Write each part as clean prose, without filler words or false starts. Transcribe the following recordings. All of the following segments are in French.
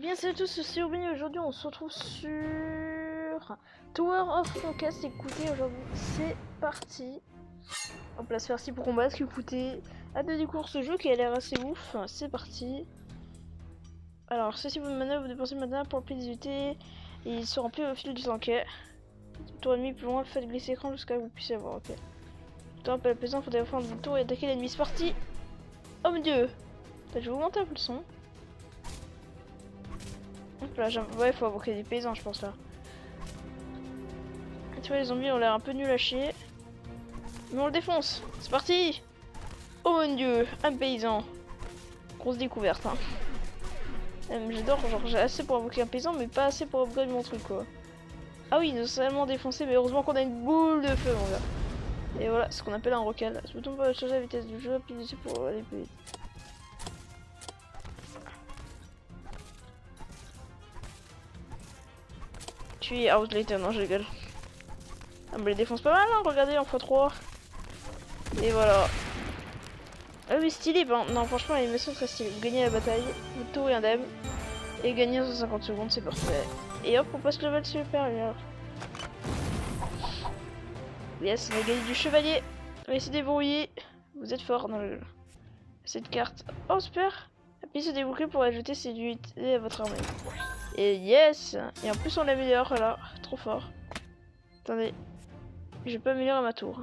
bien salut à tous, c'est Aubin. Aujourd'hui on se retrouve sur Tower of Conquest. Écoutez, aujourd'hui c'est parti. Hop là, c'est parti pour combattre. Écoutez, hâte de découvrir ce jeu qui a l'air assez ouf. C'est parti. Alors, ceci vous manœuvre, vous dépensez maintenant pour le prix des unités et il se remplit au fil du temps. Ok. Tour ennemi plus loin, faites glisser l'écran jusqu'à ce que vous puissiez voir. Ok. Temps pas pesant, faut défendre le tour et attaquer l'ennemi. C'est parti. Oh mon dieu. Je vais augmenter un peu le son. Hop là, ouais, faut invoquer des paysans, je pense là. Tu vois, les zombies ont l'air un peu nuls à chier. Mais on le défonce. C'est parti. Oh mon dieu, un paysan. Grosse découverte, hein. J'adore, genre j'ai assez pour invoquer un paysan, mais pas assez pour upgrade mon truc, quoi. Ah oui, ils nous ont seulement défoncé, mais heureusement qu'on a une boule de feu, mon gars. Et voilà, c'est ce qu'on appelle un rocal. Ce bouton peut changer la vitesse du jeu, appuie dessus pour aller plus vite. Je suis outlater, non, je rigole. Ah, mais les défonce pas mal, hein, regardez, en x3. Et voilà. Ah oui, stylé, ben, non, franchement, les missions très stylées. Vous gagnez la bataille, vous tourez indemne, et gagnez en 150 secondes, c'est parfait. Et hop, on passe le level supérieur. Yes, on a gagné du chevalier. Allez, se débrouiller. Vous êtes fort dans le... cette carte. Oh, super. Appuyez sur débloquer pour ajouter ces unités à votre armée. Et yes. Et en plus, on l'améliore, là. Trop fort. Attendez. Je peux améliorer ma tour.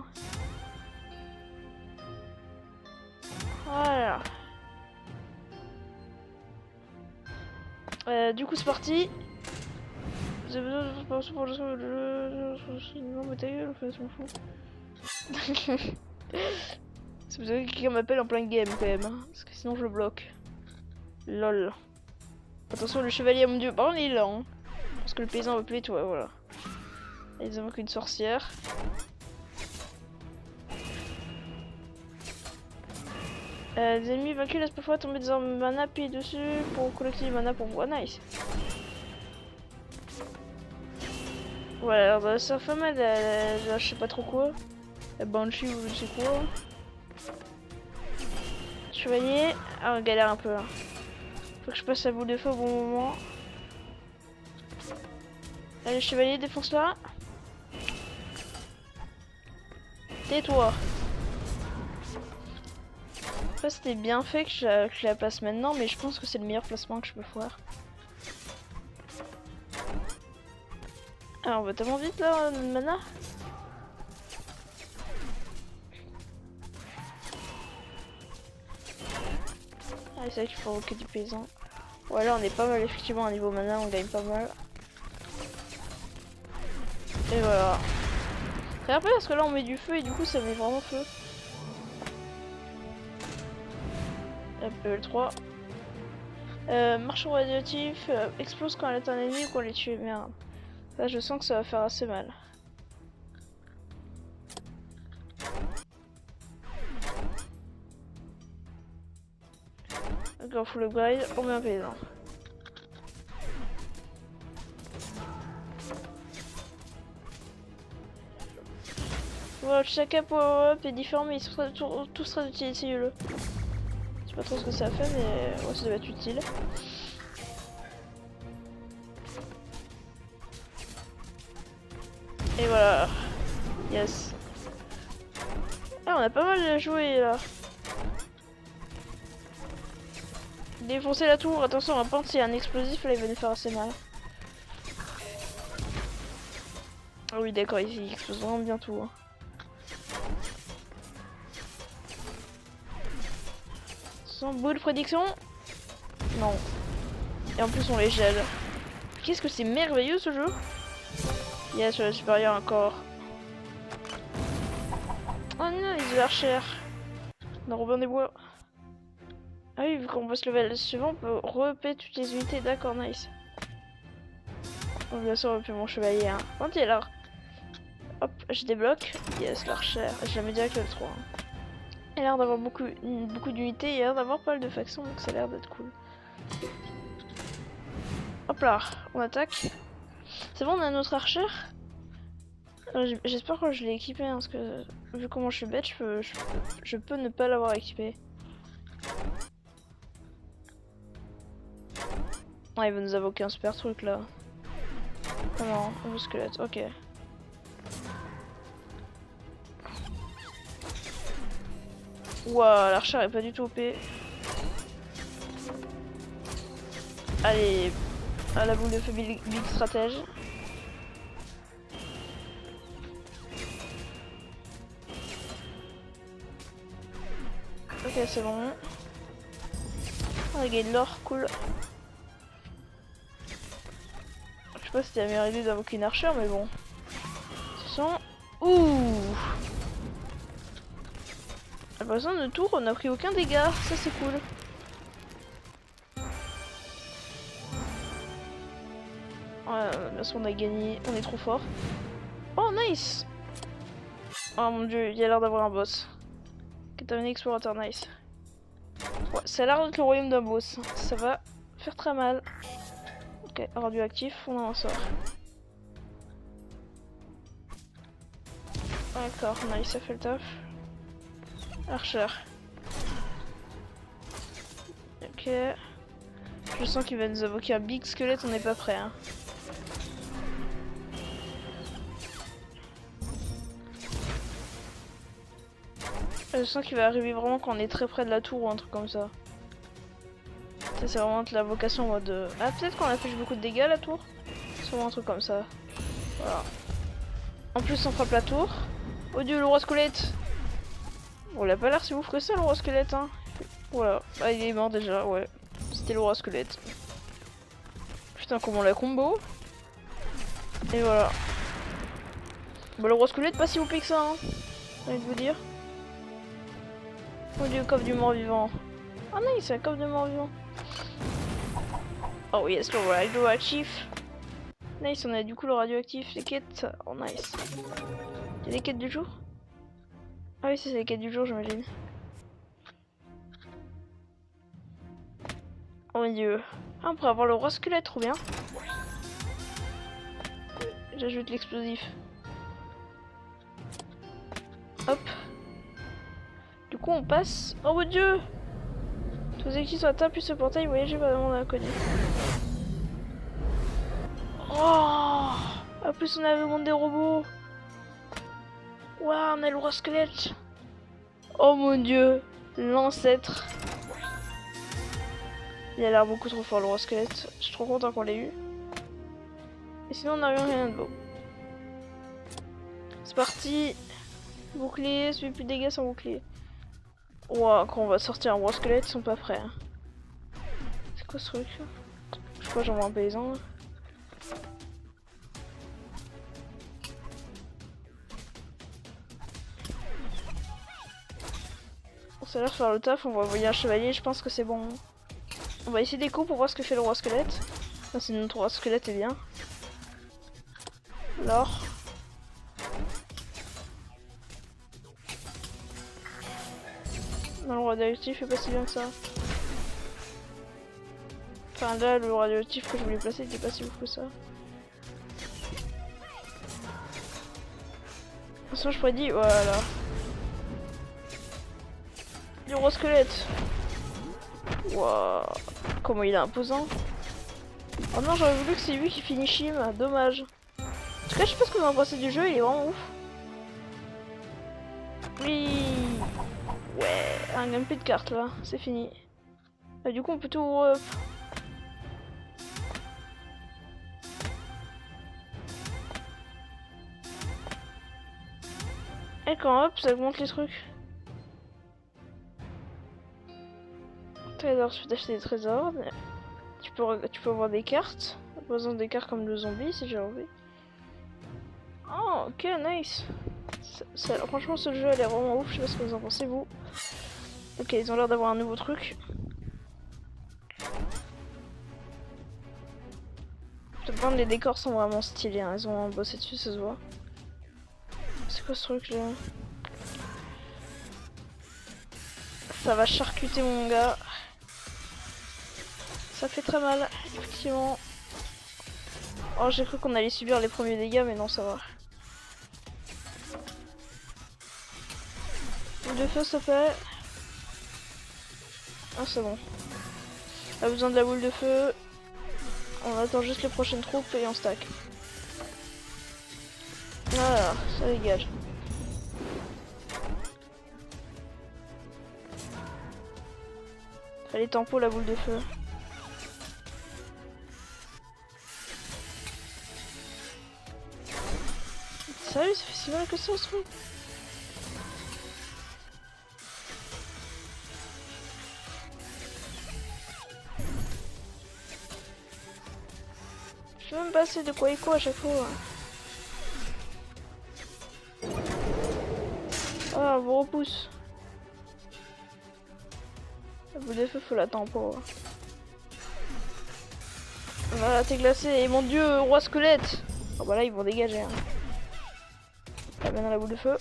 Voilà. Du coup, c'est parti. Vous avez besoin de préparation pour le jeu. Non, mais ta gueule, en fait, je m'en fous. Si vous avez quelqu'un m'appelle en plein game, quand même. Hein, parce que sinon, je le bloque. Lol. Attention, le chevalier, mon dieu. Par contre, il est là. Hein, parce que le paysan va plus, ouais, voilà. Et ils invoquent une sorcière. Les ennemis vaincus laissent parfois tomber des armes mana, appuyer dessus pour collecter du mana pour vous. Ah, nice. Voilà, alors sa femme, elle je sais pas trop quoi. La Banshee ou je sais quoi. Chevalier. Ah, on galère un peu là. Faut que je passe la boule de feu au bon moment. Allez, chevalier, défonce-la. Tais-toi. C'était bien fait que je la place maintenant, mais je pense que c'est le meilleur placement que je peux faire. Alors on va tellement vite là, notre mana. Ah, c'est vrai qu'il faut invoquer du paysan. Ouais, là on est pas mal effectivement à niveau mana, on gagne pas mal. Et voilà. Très rapide parce que là on met du feu et du coup ça met vraiment feu. Level 3. Marchand radioactif, explose quand elle est un ennemi ou quand elle est tuée. Merde. Là je sens que ça va faire assez mal. D'accord, full upgrade, on met un paysan. Voilà, chacun power-up est différent mais ils sont tous très utiles, essayez-le. Je sais pas trop ce que ça a fait mais ouais, ça doit être utile. Et voilà. Yes. Ah, on a pas mal joué là. Défoncer la tour, attention, on va pas s'il y a un explosif là il va nous faire assez mal. Ah oui d'accord, il explose vraiment bien tout. Hein. Sans boule de prédiction. Non. Et en plus on les gèle. Qu'est-ce que c'est merveilleux ce jeu. Yes, sur la supérieure encore. Oh non, les archères. On a Robin des Bois. Ah oui, vu qu'on passe le level suivant, on peut repéter toutes les unités. D'accord, nice. Bon, bien sûr, on repère mon chevalier. Hein. Quand il est là. Hop, je débloque. Yes, l'archère. Je la mets direct level 3. Hein. Il a l'air d'avoir beaucoup d'unités. Il a l'air d'avoir pas mal de factions, donc ça a l'air d'être cool. Hop là, on attaque. C'est bon, on a notre archère. J'espère que je l'ai équipé, hein, parce que vu comment je suis bête, je peux ne pas l'avoir équipé. Ah, il va nous invoquer un super truc là. Ah non, un squelette, ok. Ouah, l'archer est pas du tout OP. Allez, à la boule de feu big stratège. Ok, c'est bon. On a gagné de l'or, cool. Je sais pas si c'était la meilleure idée d'invoquer une archer, mais bon. Ce sont... Ouh! À présent de tour, on n'a pris aucun dégât, ça c'est cool. Bien sûr, on a gagné, on est trop fort. Oh, nice! Oh mon dieu, il y a l'air d'avoir un boss. Cataminé explorateur, nice. Ouais, ça a l'air d'être le royaume d'un boss. Ça va faire très mal. Ok, radioactif, on en sort. D'accord, nice, ça fait le taf. Archer. Ok. Je sens qu'il va nous invoquer un big squelette, on n'est pas prêt. Hein. Je sens qu'il va arriver vraiment quand on est très près de la tour ou un truc comme ça. Ça c'est vraiment la vocation en mode... Ah peut-être qu'on a fait beaucoup de dégâts à la tour. C'est vraiment un truc comme ça. Voilà. En plus on frappe la tour. Oh dieu, le roi squelette. Bon, il a pas l'air si ouf que ça le roi squelette hein. Voilà. Ah il est mort déjà, ouais. C'était le roi squelette. Putain comment la combo. Et voilà. Bah le roi squelette pas si OP que ça hein. J'ai envie de vous dire. Oh dieu, coffre du mort-vivant. Ah non, c'est un coffre de mort-vivant. Oh yes, le radioactif. Nice, on a du coup le radioactif, les quêtes. Oh nice. C'est les quêtes du jour? Ah oui, c'est les quêtes du jour, j'imagine. Oh mon dieu. Ah, on pourrait avoir le roi squelette, trop bien. J'ajoute l'explosif. Hop. Du coup, on passe. Oh mon dieu! Tous les équipes sont atteints, puis ce portail, voyagez vers le monde inconnu. Oh! En plus, on a le monde des robots. Waouh, on a le roi squelette. Oh mon dieu, l'ancêtre. Il a l'air beaucoup trop fort le roi squelette. Je suis trop content qu'on l'ait eu. Et sinon, on n'a rien de beau. C'est parti. Bouclier, celui plus de dégâts sans bouclier. Ouah, quand on va sortir un roi squelette, ils sont pas prêts. Hein. C'est quoi ce truc? Je sais pas, j'en vois un paysan. Là. Ça a l'air de faire le taf, on va envoyer un chevalier, je pense que c'est bon. On va essayer des coups pour voir ce que fait le roi squelette. Ah, c'est notre roi squelette est bien. L'or. Non, le radioactif est pas si bien que ça. Enfin là, le radioactif que je voulais placer était pas si ouf que ça. De toute façon, je pourrais dire, voilà. Du roi squelette. Waouh, comment il est imposant. Oh non, j'aurais voulu que c'est lui qui finit Shim, dommage. En tout cas, je sais pas ce que vous en pensez du jeu, il est vraiment ouf. Oui. Ouais, un gameplay de cartes là, c'est fini. Et du coup, on peut tout up. Et quand hop, ça augmente les trucs. Trésor, tu peux acheter des trésors. Tu peux avoir des cartes. Par exemple des cartes comme le zombie si j'ai envie. Oh, ok, nice. Franchement, ce jeu a l'air vraiment ouf. Je sais pas ce que vous en pensez, vous. Ok, ils ont l'air d'avoir un nouveau truc. Cependant, les décors sont vraiment stylés. Hein. Ils ont bossé dessus, ça se voit. C'est quoi ce truc là? Ça va charcuter mon gars. Ça fait très mal, effectivement. Oh, j'ai cru qu'on allait subir les premiers dégâts, mais non, ça va. Boule de feu, ça fait. Ah, c'est bon. Pas besoin de la boule de feu. On attend juste les prochaines troupes et on stack. Voilà, ça dégage. Fallait tempo la boule de feu. Sérieux, ça fait si mal que ça ce truc. Je veux même passer de quoi et quoi à chaque fois. Ah, on vous repousse. La boule de feu, faut la tempo. Voilà, t'es glacé. Et mon dieu, roi squelette. Oh bah là, ils vont dégager. Hein. Là, maintenant la boule de feu.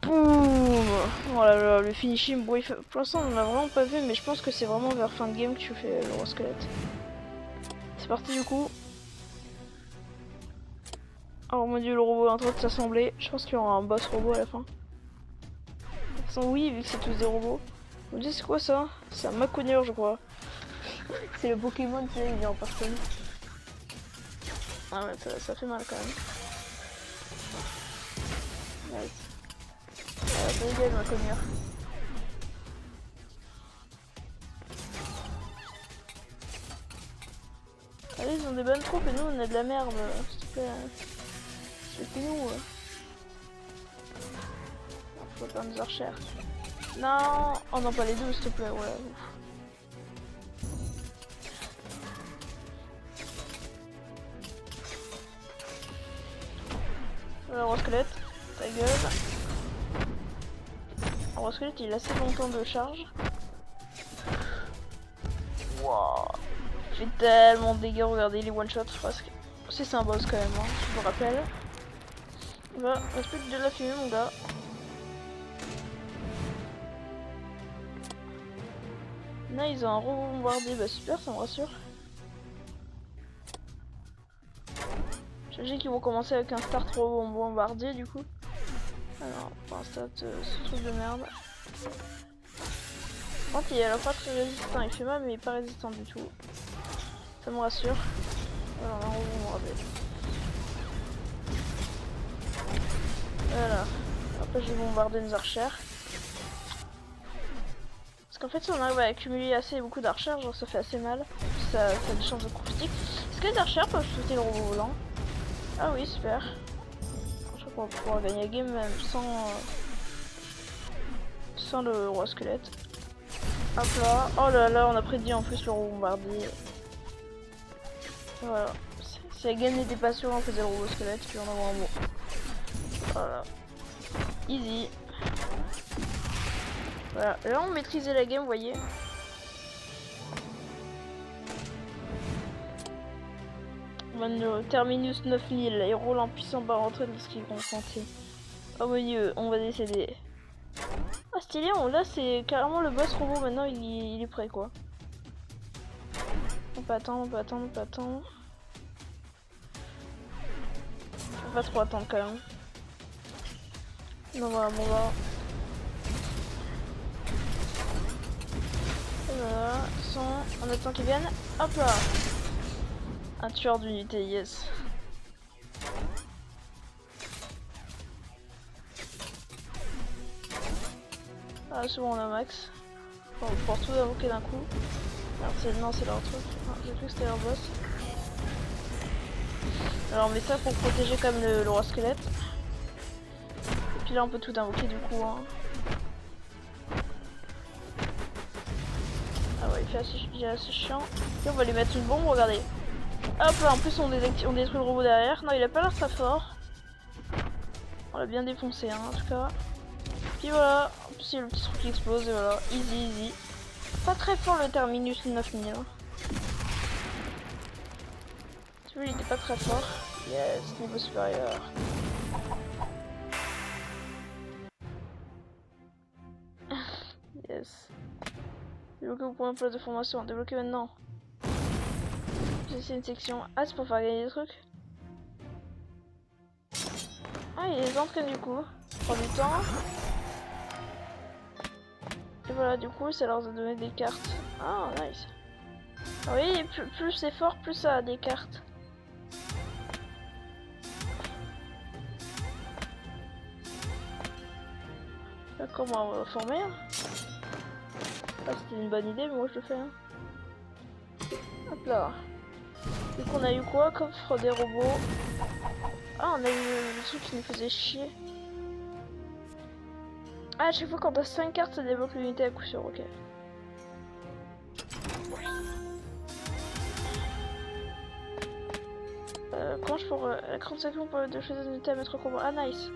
Boum. Oh là là, le finishing. Bon, pour l'instant, on l'a vraiment pas vu, mais je pense que c'est vraiment vers fin de game que tu fais le roi squelette. C'est parti du coup. Oh mon dieu, le robot est en train de s'assembler. Je pense qu'il y aura un boss robot à la fin. De toute façon, oui, vu que c'est tous des robots. Mon dieu, c'est quoi ça? C'est un Maconeur, je crois. C'est le Pokémon, tu sais, il vient en personne. Ah ouais, ça fait mal quand même. Nice. Ça dégage, Maconeur. Allez, ils ont des bonnes troupes et nous on a de la merde. S'il te plaît. C'était nous. Faut pas nous archères. Non. Oh non, pas les deux, s'il te plaît. Ouais. Voilà, roi squelette. Ta gueule. Le roi squelette, il a assez longtemps de charge. Wow. Il fait tellement de dégâts, regardez les one shot presque. C'est un boss quand même, hein, je vous rappelle. Bah, reste plus que de la fumée mon gars. Là ils ont un robot bombardier, bah super, ça me rassure. J'imagine qu'ils vont commencer avec un start robot bombardier du coup. Alors, pour un start ce truc de merde. Par contre il est pas très résistant, il fait mal mais il est pas résistant du tout. Ça me rassure. Alors un robot bombardier. Voilà. Après je vais bombarder nos archères. Parce qu'en fait si on arrive à accumuler assez beaucoup d'archères, genre ça fait assez mal. Ça a des chances de croustique. Est-ce que les archères peuvent shooter le robot volant? Ah oui, super. Je crois qu'on va pouvoir gagner la game même sans le roi squelette. Hop là. Oh là là, on a prédit en plus le robot bombardier. Voilà. Si la game n'était pas sûre, on faisait le robot squelette, puis on envoie un mot. Voilà. Easy. Voilà. Là on maîtrisait la game, vous voyez. Terminus 9000, il roule en puissant par entrée de ce qui est confronté. Oh mon dieu, on va décéder. Ah stylé, là c'est carrément le boss robot maintenant, il est prêt quoi. On peut attendre, on peut attendre, on peut attendre. Faut pas trop attendre quand même. Non voilà, bon là. Voilà, on attend qu'ils viennent. Hop là. Un tueur d'unité, yes. Ah c'est bon, on a max. On va pouvoir tout invoquer d'un coup. Alors non, c'est leur truc. Ah, j'ai cru que c'était leur boss. Alors on met ça pour protéger comme le roi squelette. Et puis là on peut tout invoquer du coup. Hein. Ah ouais, il est assez chiant. Et on va lui mettre une bombe, regardez. Hop là, en plus on détruit le robot derrière. Non, il a pas l'air très fort. On l'a bien défoncé hein, en tout cas. Puis voilà, en plus il y a le petit truc qui explose et voilà, easy easy. Pas très fort le Terminus 9000. Hein. Tu vois, il était pas très fort. Yes, niveau supérieur. Yes. Débloquer vos points de place de formation, débloquer maintenant. J'ai une section. Ah, c'est pour faire gagner des trucs. Ah, il les entraîne du coup. Prend du temps. Et voilà, du coup, ça leur a donné des cartes. Ah, nice. Ah oui, plus c'est fort, plus ça a des cartes. D'accord, on va former. Ah, c'était une bonne idée, mais moi je le fais. Hein. Hop là. Du coup, on a eu quoi? Coffre des robots. Ah, on a eu le truc qui nous faisait chier. Ah, à chaque fois qu'on a 5 cartes, ça débloque l'unité à coup sûr, ok. Comment je pourrais... La 35 secondes pour de choisir une unité à mettre au combat. Ah, nice.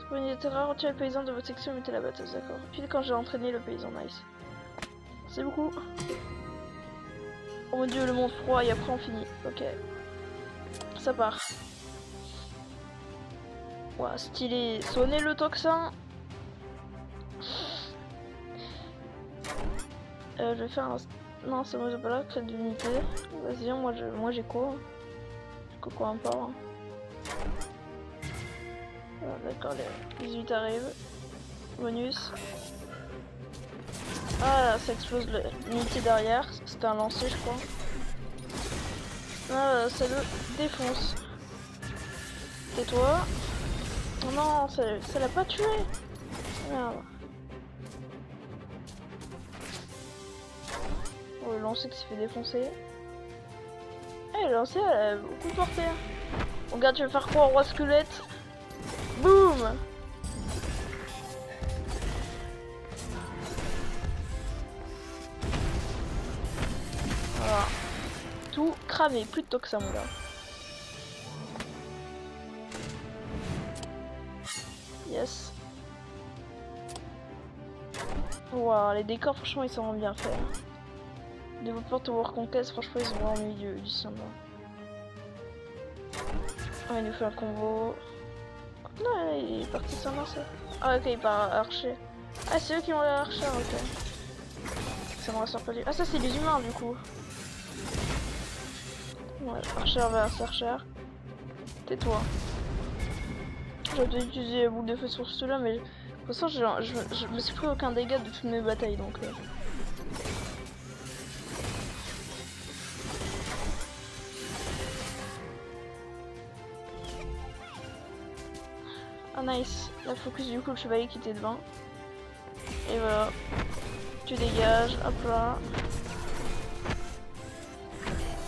Pour une unité rare, retirez le paysan de votre section et mettez la batteuse, d'accord. Puis quand j'ai entraîné le paysan, nice. Merci beaucoup. Oh mon dieu, le monde froid et après on finit. Ok. Ça part. Ouah, stylé. Sonnez le tocsin. Je vais faire un... Non, c'est moi, j'ai pas là, crête d'unité. Vas-y, moi j'ai quoi? J'ai quoi encore hein. D'accord, les 18 arrivent. Bonus. Ah, ça explose l'unité derrière. C'était un lancer, je crois. Ah, ça le défonce. Tais-toi. Oh non, ça l'a pas tué. Merde. Oh, le lancer qui s'est fait défoncer. Eh, le lancer, elle a beaucoup de portée. Regarde, tu vas faire quoi, roi squelette? Boum! Voilà. Tout cramé, plus de toxin, mon gars. Yes. Wow, les décors, franchement, ils sont bien faits. Développeur Tower Conquest, franchement, ils sont vraiment au milieu du sympa. Ah, il nous fait un combo. Non, il est parti sans lancer. Ah, ok, il part archer. Ah, c'est eux qui ont l'archer, ok. Ça me rassure pas du... Ah, ça, c'est les humains, du coup. Ouais, archer vers archer. Tais-toi. J'aurais peut-être utilisé la boule de feu sur celui-là, mais de toute façon, je me suis pris aucun dégât de toutes mes batailles, donc... Ah nice, la focus du coup le chevalier qui était devant. Et voilà. Tu dégages, hop là.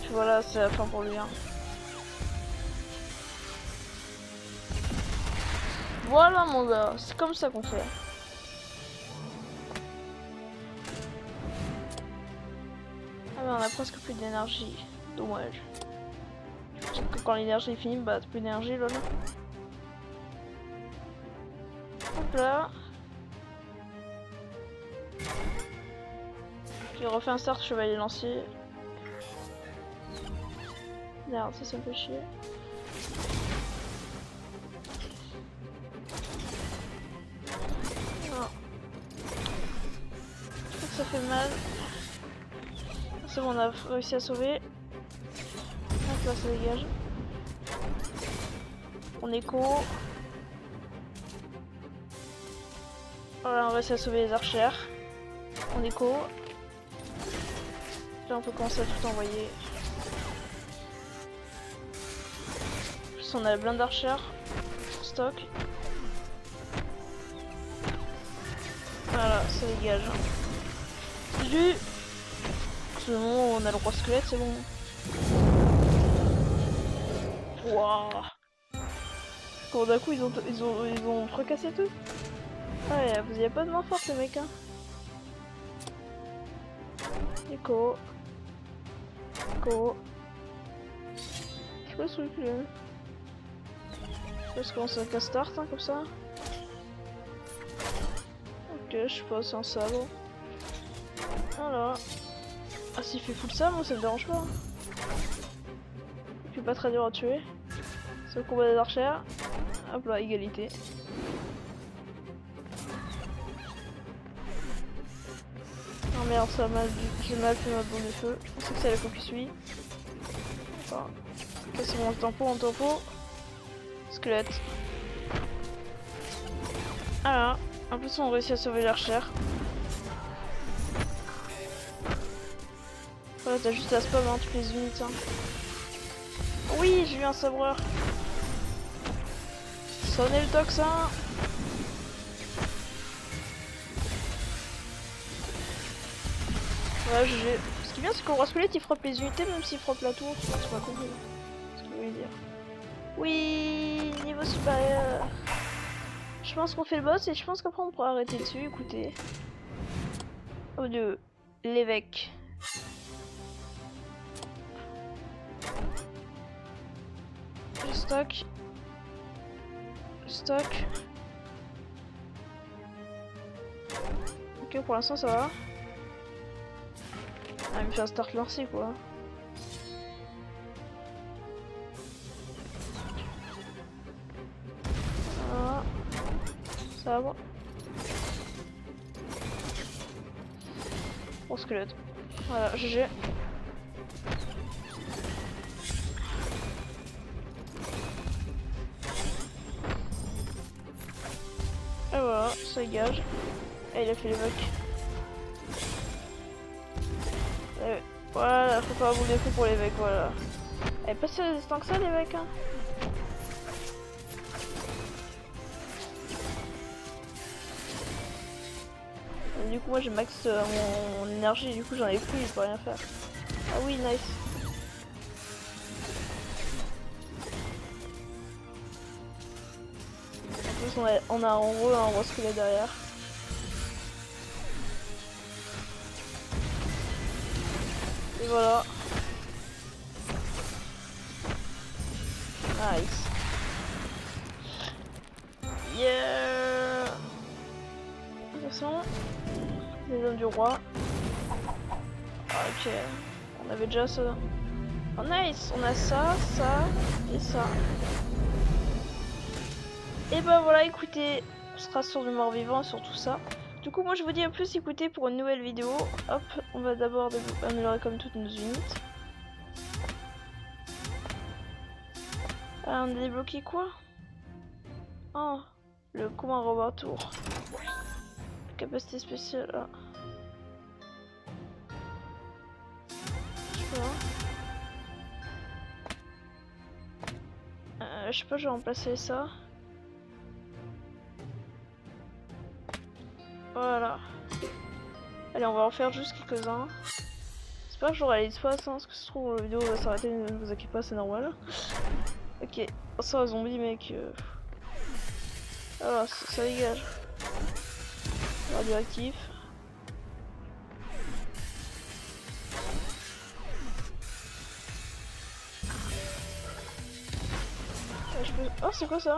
Puis voilà, c'est la fin pour lui. Hein. Voilà mon gars, c'est comme ça qu'on fait. Ah mais on a presque plus d'énergie. Dommage. Je que quand l'énergie est finie, bah t'as plus d'énergie lol. Hop là. J'ai refait un start chevalier lancier. Merde, ça me fait chier. Non. Je crois que ça fait mal. C'est bon, on a réussi à sauver. Hop là, ça dégage. On écho. Voilà, on réussit à sauver les archères. On écho. Là, on peut commencer à tout envoyer. En plus, on a plein d'archères en stock. Voilà, ça dégage. C'est le moment où on a le roi squelette, c'est bon. Wouah. Quand d'un coup, ils ont fracassé tout. Ah, il y a pas de main forte, les mecs. Hein. Écho. Écho. Je sais pas ce truc là. Je pense qu'on se casse start, hein, comme ça. Ok, je sais pas, c'est un sabre. Voilà. Ah, s'il fait full sabre, moi ça me dérange pas. Et puis pas très dur à tuer. C'est le combat des archères. Hop là, égalité. Oh merde, ça m'a j'ai mal fait ma boule de feu. Je pensais que ça allait focus lui. Enfin, ok, c'est bon, en tempo. Squelette. Voilà. En plus, on réussit à sauver l'archère. Voilà, t'as juste à spam hein, toutes les unités. Hein. Oui, j'ai eu un sabreur. Sonnez le tocsin. Ouais, GG. Ce qui est bien, c'est que le roi squelette il frappe les unités même s'il frappe la tour. Je sais pas compris ce qu'il voulait dire. Oui, niveau supérieur. Je pense qu'on fait le boss et je pense qu'après on pourra arrêter dessus. Écoutez. Au lieu, l'évêque. Je stock. Je stock. Ok, pour l'instant ça va. Ah, il me fait un start lancé quoi. Voilà. Ça va. Bon squelette. Voilà, GG. Et voilà, ça gage. Et il a fait l'évoque. Voilà, faut pas avoir défaut pour l'évêque, voilà. Elle est pas si résistant que ça l'évêque hein. Et du coup moi j'ai max mon énergie, du coup j'en ai plus, je peux rien faire. Ah oui, nice. En plus on a en gros un roi squelette derrière. Et voilà. Nice. Yeah. De toute façon, les hommes du roi. Ok. On avait déjà ça. Oh nice. On a ça, ça et ça. Et bah voilà, écoutez, on sera sur du mort-vivant, sur tout ça. Du coup, moi je vous dis à plus, écoutez, pour une nouvelle vidéo. Hop, on va d'abord améliorer comme toutes nos unités. Ah, on a débloqué quoi? Oh, le commun robot tour. Capacité spéciale là. Je sais pas, je vais remplacer ça. Voilà. Allez, on va en faire juste quelques-uns. J'espère que j'aurai l'espace, hein, parce que ça se trouve la vidéo va s'arrêter, ne vous inquiétez pas, c'est normal. Ok, oh, ça va zombie mec. Ah, ça dégage. Radioactif. Je peux... Oh, c'est quoi ça?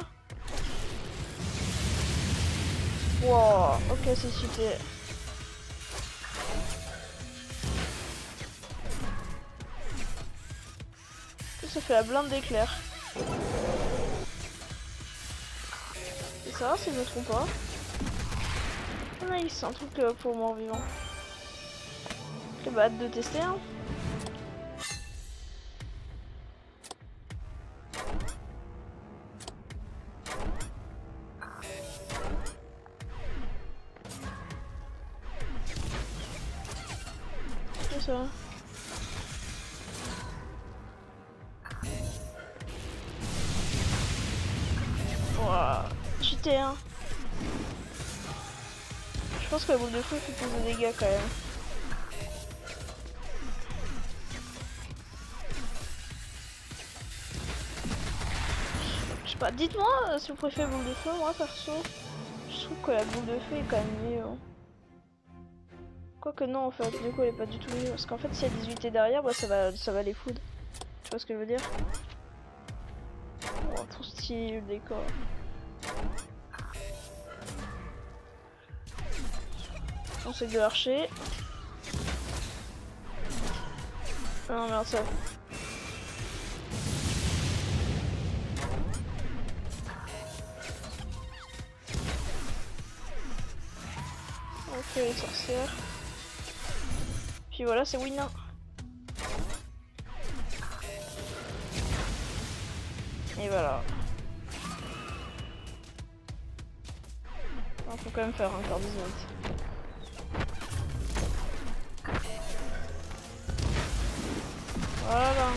Wow, ok, c'est super. Ça fait la blinde d'éclairs. C'est ça, si je me trompe pas. Ah, nice, c'est un truc pour mort vivant. Ok, bah hâte de tester. Hein. C'est ça. Wow, cheaté hein. Je pense que la boule de feu fait plus de dégâts quand même. Je sais pas, dites-moi si vous préférez boule de feu, moi perso. Je trouve que la boule de feu est quand même mieux. Hein. Quoique non en fait, du coup elle est pas du tout mieux. Parce qu'en fait s'il y a des unités derrière, bah, ça va les foudre. Tu vois ce que je veux dire? Oh, trop stylé le décor. On sait de l'archer. Non merde ça. Ok les sorcières. Puis voilà c'est win. Et voilà. Il faut quand même faire encore 10 minutes. Voilà.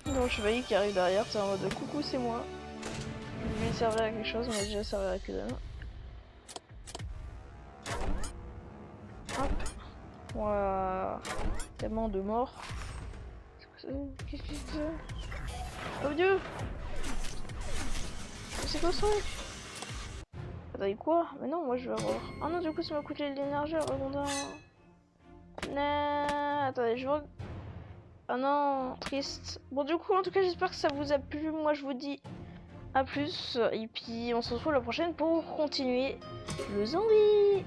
Donc chevalier qui arrive derrière, c'est en mode coucou, c'est moi. Je vais servir à quelque chose, on va déjà servir à que dalle. Hop. Voilà. Tellement de morts. Qu'est-ce que c'est? Oh Dieu! C'est quoi ça? Attendez quoi? Mais non, moi je vais avoir. Ah non, du coup ça m'a coûté de l'énergie à rebondir. Non, attendez, je vois. Ah non, triste. Bon, du coup, en tout cas, j'espère que ça vous a plu. Moi, je vous dis à plus. Et puis, on se retrouve la prochaine pour continuer le zombie.